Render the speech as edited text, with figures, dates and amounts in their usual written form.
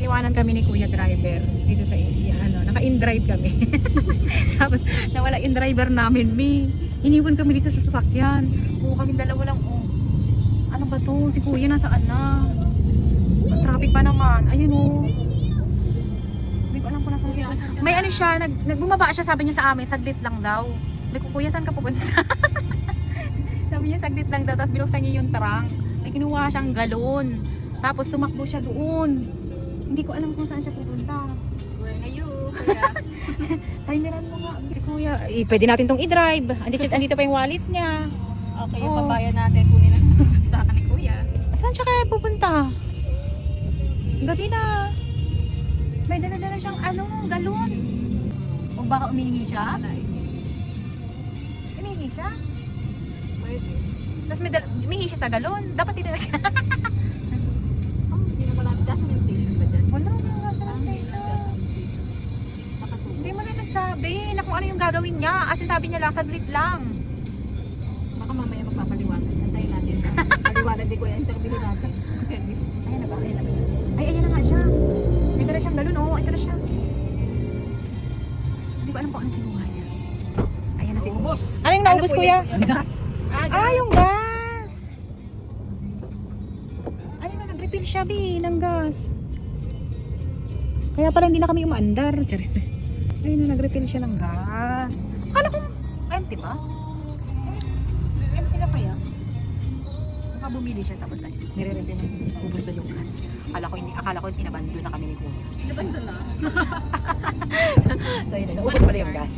Iniwanan kami ni Kuya Driver dito sa ano, naka-in-drive kami. Tapos nawala in driver namin, iniwan kami dito sa sasakyan. Oo, kami dalawa lang. Oh. Ano ba to? Si Kuya nasaan na? Ang traffic pa naman. Ayun oh. Hindi ko alam kung nasaan siya. May ano siya, nagbumaba siya, sabi niya sa amin, saglit lang daw. Sabi ko, Kuya, saan ka pupunta? Sabi niya, saglit lang daw. Tapos binuksan niya yung trunk. May kinuha siyang galon. Tapos tumakbo siya doon. Hindi ko alam kung saan siya pupunta. Where are you, kuya? Timeran mo nga. Si Kuya, pwede natin tong i-drive. Andito pa yung wallet niya. Okay, yung Oh. pabayan natin. Kunin na sa akin ni kuya. Saan siya kaya pupunta? Gabi na. May dala-dala siyang galon. O baka umihingi siya? Umihingi siya? Pwede. Tapos umihingi siya sa galon. Dapat tinala siya. Hindi na malapit. Gasan yung station ba dyan? Wala na Hindi mo na nagsabi na kung ano yung gagawin niya. As in, sabi niya lang, saglit lang. Baka mamaya magpapaliwanag. Antayin natin. Paliwanag di kuya. Interview natin. Ayan na ba? Ayan na ba? Ay, ayan na nga siya. May dala siyang galon, oh. Ito na siya. Hindi ko alam kung ano kinuha niya. Ayan na si Ubos. Ano yung naubos, Kuya? Gas. Ah, yung gas! Ayun na, nag-refill siya, ng gas. Kaya pala hindi na kami umaandar. Charis. Ayun na, nag-refill siya ng gas. Akala ko, empty ba? Empty na kaya? Baka bumili siya tapos ay, nire-refill na. Ubus na yung gas. Akala ko inabandon na kami ni Kuya. Nabanda na. So, yun na, naubos pala yung gas.